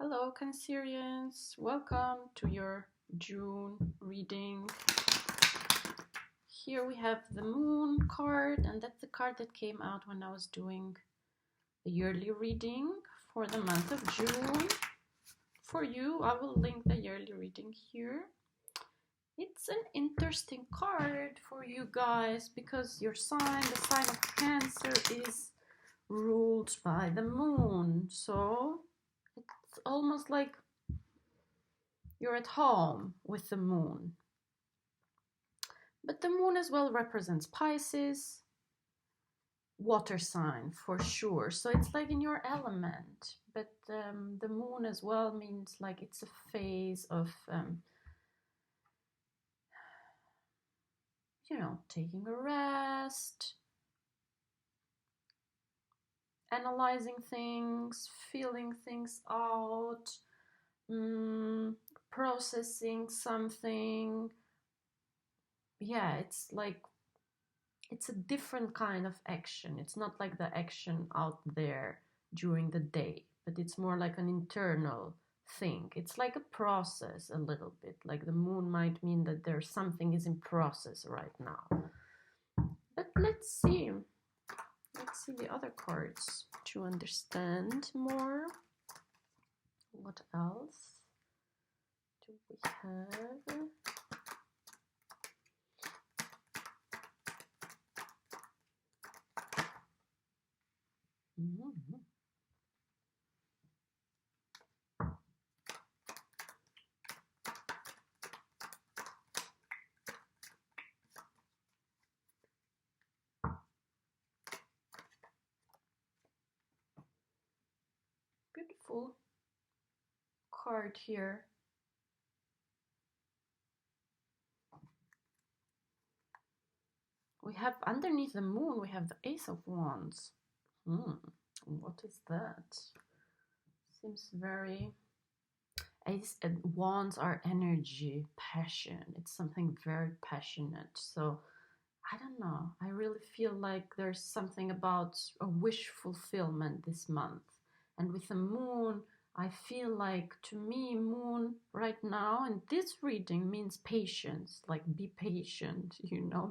Hello, Cancerians. Welcome to your June reading. Here we have the Moon card, and that's the card that came out when I was doing the yearly reading for the month of June. For you, I will link the yearly reading here. It's an interesting card for you guys because your sign, the sign of Cancer, is ruled by the Moon. So it's almost like you're at home with the Moon. But the Moon as well represents Pisces, water sign for sure. So it's like in your element. But the Moon as well means like it's a phase of, taking a rest, analyzing things, feeling things out, processing something. Yeah, it's like it's a different kind of action. It's not like the action out there during the day, but it's more like an internal thing. It's like a process a little bit. Like the Moon might mean that there's something is in process right now. But let's see. Let's see the other cards to understand more. What else do we have? Beautiful card here. We have underneath the Moon, we have the Ace of Wands. What is that? Seems very... Ace and Wands are energy, passion. It's something very passionate. So I don't know. I really feel like there's something about a wish fulfillment this month. And with the Moon, I feel like, to me, Moon right now in this reading means patience. Like, be patient,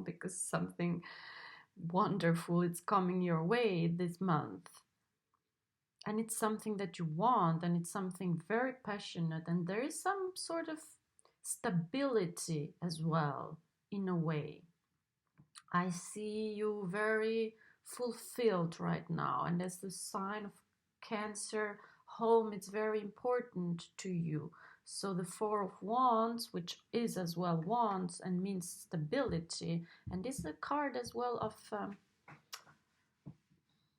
because something wonderful is coming your way this month. And it's something that you want, and it's something very passionate, and there is some sort of stability as well, in a way. I see you very fulfilled right now, and as the sign of Cancer, home is very important to you. So the Four of Wands, which is as well Wands and means stability, and is a card as well of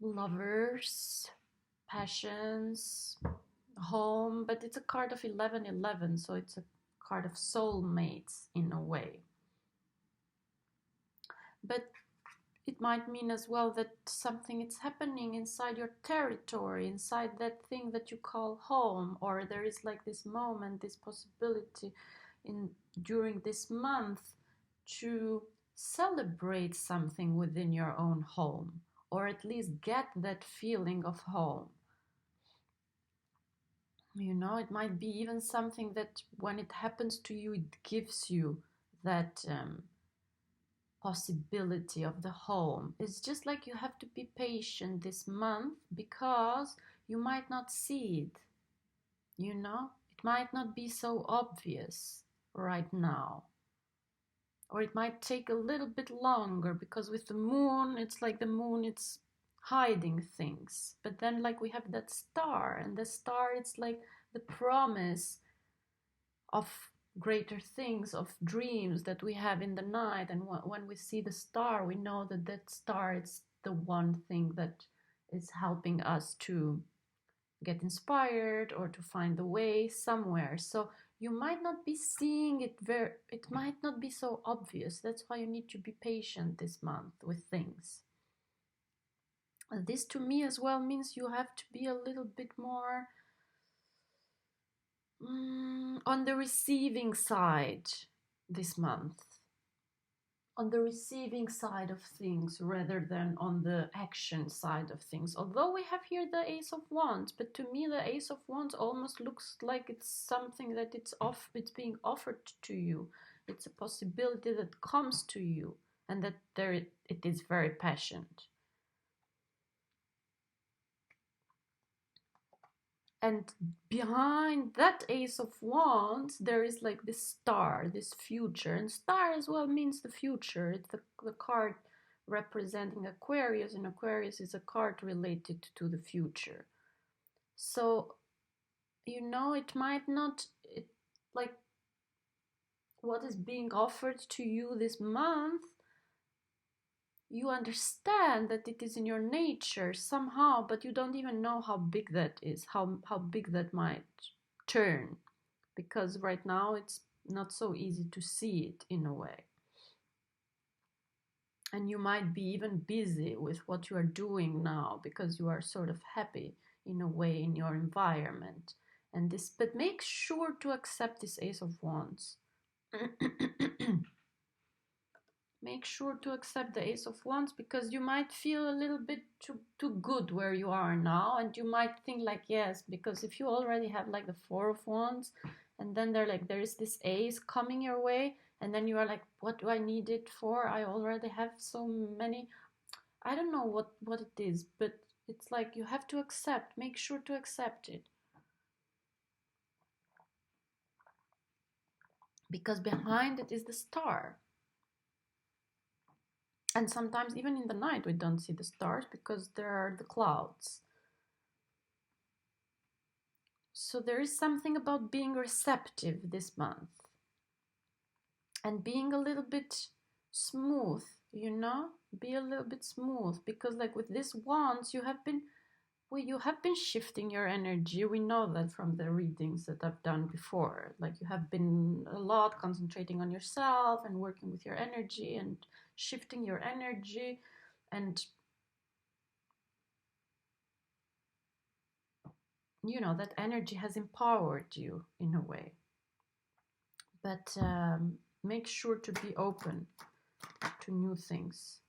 lovers, passions, home, but it's a card of 1111, so it's a card of soulmates in a way. But it might mean as well that something is happening inside your territory, inside that thing that you call home, or there is like this moment, this possibility during this month to celebrate something within your own home, or at least get that feeling of home. It might be even something that when it happens to you, it gives you that possibility of the home. It's just like you have to be patient this month because you might not see it. It might not be so obvious right now. Or it might take a little bit longer because with the Moon, it's like the Moon, it's hiding things. But then like we have that star, and the star, it's like the promise of greater things, of dreams that we have in the night. And when we see the star, we know that that star is the one thing that is helping us to get inspired or to find the way somewhere. So you might not be seeing it it might not be so obvious. That's why you need to be patient this month with things. This to me as well means you have to be a little bit more on the receiving side this month. on the receiving side of things rather than on the action side of things. Although we have here the Ace of Wands, but to me the Ace of Wands almost looks like it's something that it's being offered to you. It's a possibility that comes to you, and that it is very passionate. And behind that Ace of Wands, there is like this star, this future. And star as well means the future. It's the card representing Aquarius, and Aquarius is a card related to the future. So, it might not, like, what is being offered to you this month, you understand that it is in your nature somehow, but you don't even know how big that is, how big that might turn, because right now it's not so easy to see it in a way. And you might be even busy with what you are doing now because you are sort of happy in a way in your environment. But make sure to accept this Ace of Wands. Make sure to accept the Ace of Wands, because you might feel a little bit too good where you are now, and you might think like, yes, because if you already have like the Four of Wands, and then there is this Ace coming your way, and then you are like, what do I need it for? I already have so many. I don't know what it is, but it's like you have to accept. Make sure to accept it. Because behind it is the star. And sometimes even in the night we don't see the stars because there are the clouds. So there is something about being receptive this month. And being a little bit smooth, Be a little bit smooth, because like with this wands, you have been shifting your energy. We know that from the readings that I've done before. Like you have been a lot concentrating on yourself and working with your energy and shifting your energy, and that energy has empowered you in a way. But make sure to be open to new things.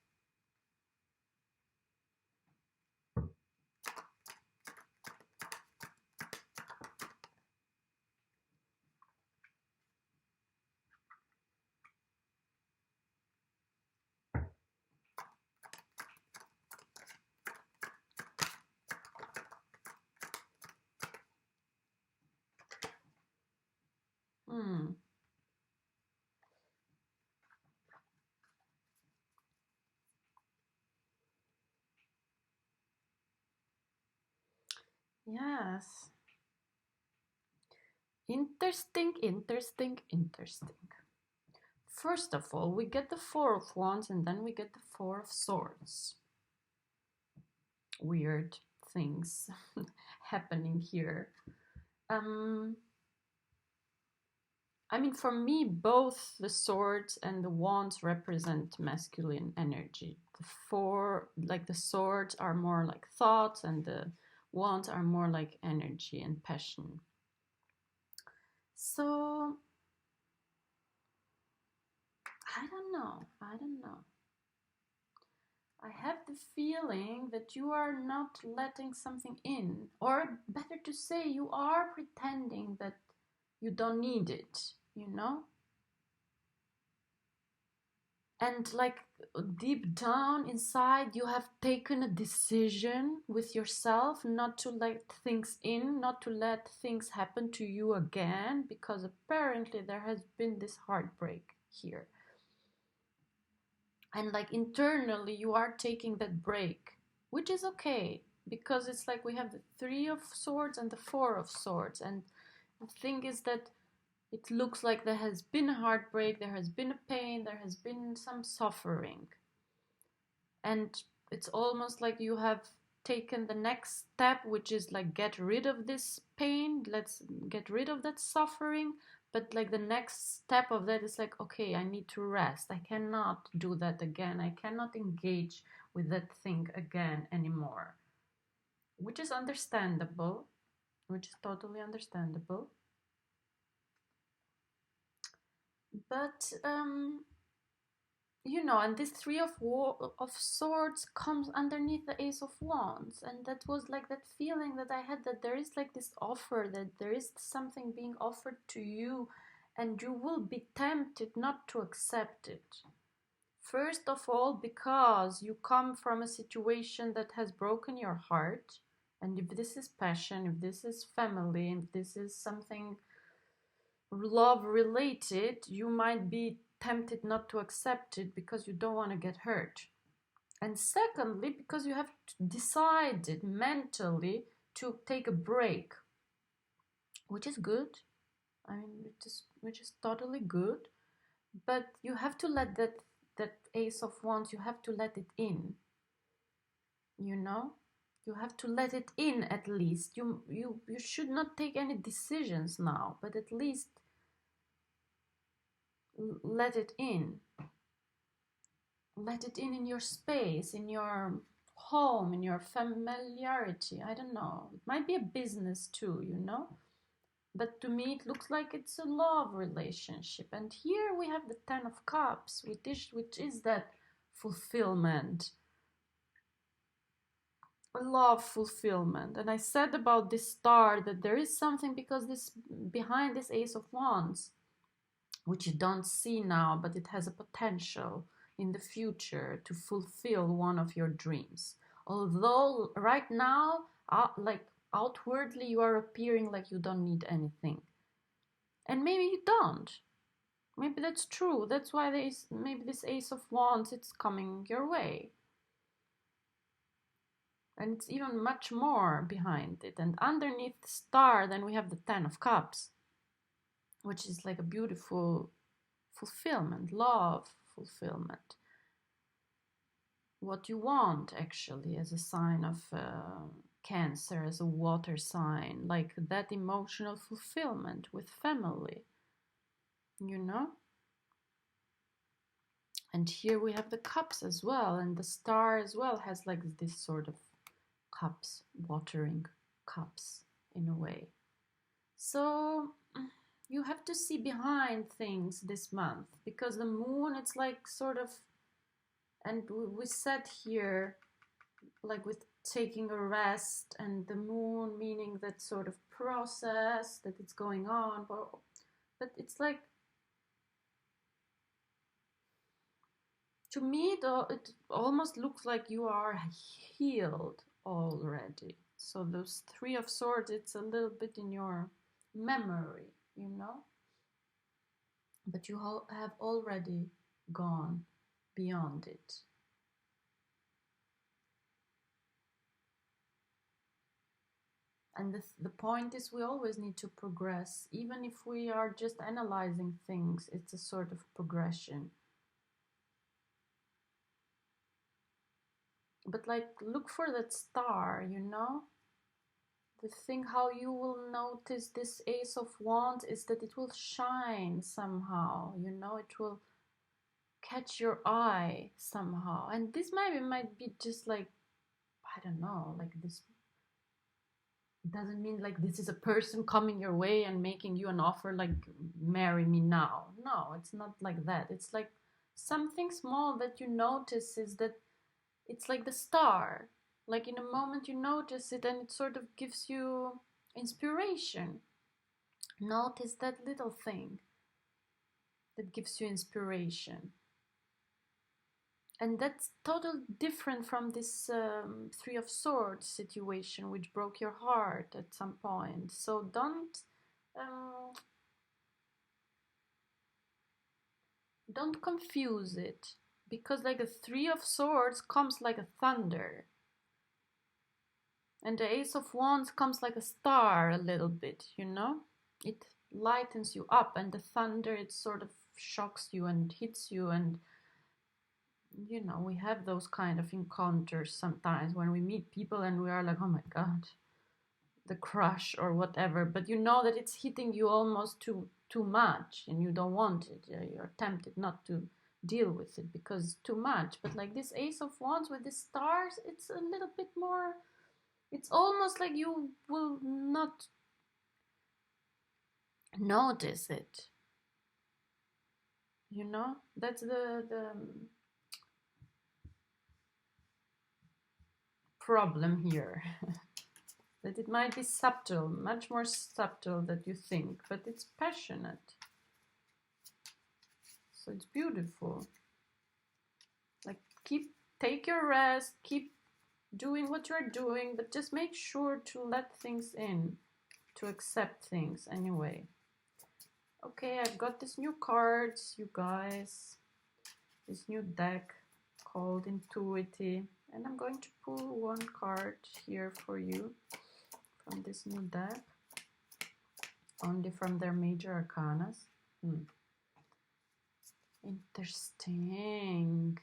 Yes. Interesting. First of all, we get the Four of Wands, and then we get the Four of Swords. Weird things happening here. For me, both the swords and the wands represent masculine energy. The swords are more like thoughts, and the wands are more like energy and passion. So, I don't know. I have the feeling that you are not letting something in, or better to say, you are pretending that you don't need it, And like deep down inside, you have taken a decision with yourself not to let things in, not to let things happen to you again, because apparently there has been this heartbreak here. And like internally, you are taking that break, which is okay, because it's like we have the Three of Swords and the Four of Swords. And the thing is that it looks like there has been a heartbreak, there has been a pain, there has been some suffering. And it's almost like you have taken the next step, which is like get rid of this pain, let's get rid of that suffering. But like the next step of that is like, okay, I need to rest. I cannot do that again. I cannot engage with that thing again anymore. Which is understandable, which is totally understandable. But you know, and this three of swords comes underneath the ace of wands, and that was like that feeling that I had, that there is like this offer, that there is something being offered to you, and you will be tempted not to accept it. First of all, because you come from a situation that has broken your heart, and if this is passion, if this is family, if this is something love related, you might be tempted not to accept it because you don't want to get hurt. And secondly, because you have decided mentally to take a break, which is good. I mean, which is totally good. But you have to let that ace of wands, you have to let it in. You know, you have to let it in at least. You should not take any decisions now, but at least let it in. Let it in your space, in your home, in your familiarity. I don't know. It might be a business too, you know? But to me, it looks like it's a love relationship. And here we have the Ten of Cups, which is that fulfillment, a love fulfillment. And I said about this star that there is something, because this behind this Ace of Wands, which you don't see now, but it has a potential in the future to fulfill one of your dreams. Although right now, like outwardly, you are appearing like you don't need anything. And maybe you don't. Maybe that's true. That's why maybe this Ace of Wands, it's coming your way. And it's even much more behind it. And underneath the star, then we have the Ten of Cups, which is like a beautiful fulfillment, love fulfillment. What you want, actually, as a sign of Cancer, as a water sign, like that emotional fulfillment with family, you know? And here we have the cups as well, and the star as well has like this sort of cups, watering cups in a way. So you have to see behind things this month, because the moon, it's like sort of, and we said here, like with taking a rest, and the moon meaning that sort of process that it's going on, but it's like, to me it almost looks like you are healed already. So those Three of Swords, it's a little bit in your memory, you know, but you have already gone beyond it. And the point is, we always need to progress. Even if we are just analyzing things, it's a sort of progression. But like, look for that star, you know? The thing how you will notice this Ace of Wands is that it will shine somehow, you know? It will catch your eye somehow. And this maybe might be just like, I don't know, like this doesn't mean like this is a person coming your way and making you an offer like, marry me now. No, it's not like that. It's like something small that you notice, is that it's like the star. Like in a moment you notice it, and it sort of gives you inspiration. Notice that little thing that gives you inspiration. And that's totally different from this Three of Swords situation, which broke your heart at some point. So don't confuse it, because like a Three of Swords comes like a thunder, and the Ace of Wands comes like a star a little bit, you know? It lightens you up, and the thunder, it sort of shocks you and hits you, and you know, we have those kind of encounters sometimes when we meet people and we are like, oh my god, the crush or whatever, but you know that it's hitting you almost too much, and you don't want it. You're tempted not to deal with it because it's too much. But like this Ace of Wands with the stars, it's a little bit more, it's almost like you will not notice it. You know, that's the problem here. That it might be subtle, much more subtle than you think, but it's passionate. So it's beautiful. Like, take your rest, keep doing what you're doing, but just make sure to let things in, to accept things anyway. Okay, I've got these new cards, you guys. This new deck called Intuitive. And I'm going to pull one card here for you from this new deck. Only from their major arcanas. Interesting.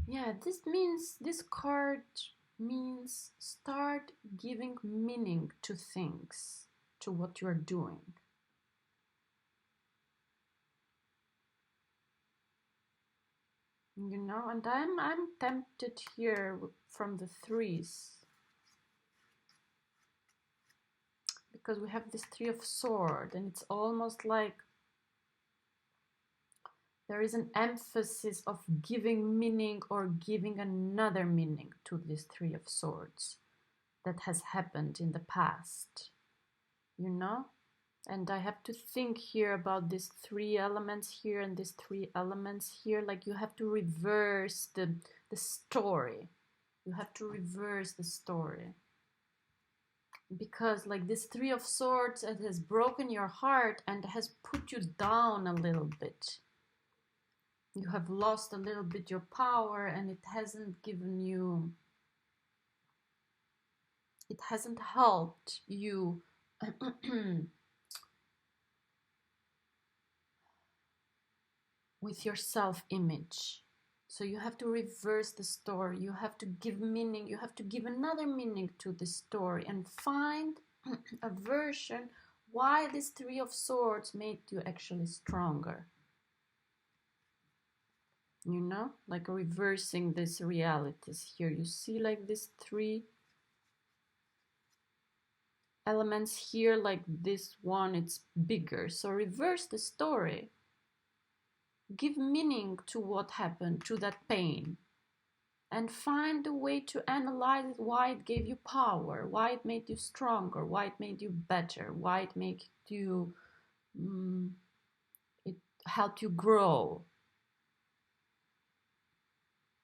Yeah, this card means start giving meaning to things, to what you're doing. You know, and I'm tempted here from the threes, because we have this Three of Swords, and it's almost like there is an emphasis of giving meaning or giving another meaning to this Three of Swords that has happened in the past, you know? And I have to think here about these three elements here and these three elements here. Like, you have to reverse the story. You have to reverse the story. Because like this Three of Swords, it has broken your heart and has put you down a little bit. You have lost a little bit your power, and it hasn't given you, it hasn't helped you with your self-image. So you have to reverse the story. You have to give meaning. You have to give another meaning to the story and find a version why this Three of Swords made you actually stronger. You know, like reversing these realities here. You see like these three elements here, like this one, it's bigger. So reverse the story. Give meaning to what happened, to that pain. And find a way to analyze it, why it gave you power, why it made you stronger, why it made you better, why it made you, it helped you grow.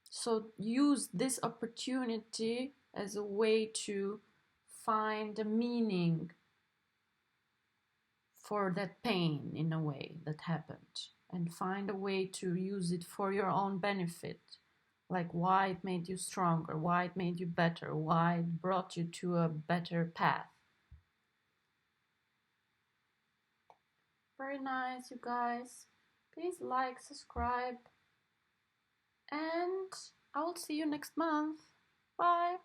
So use this opportunity as a way to find a meaning for that pain, in a way, that happened, and find a way to use it for your own benefit. Like why it made you stronger, why it made you better, why it brought you to a better path. Very nice, you guys. Please like, subscribe, and I will see you next month. Bye.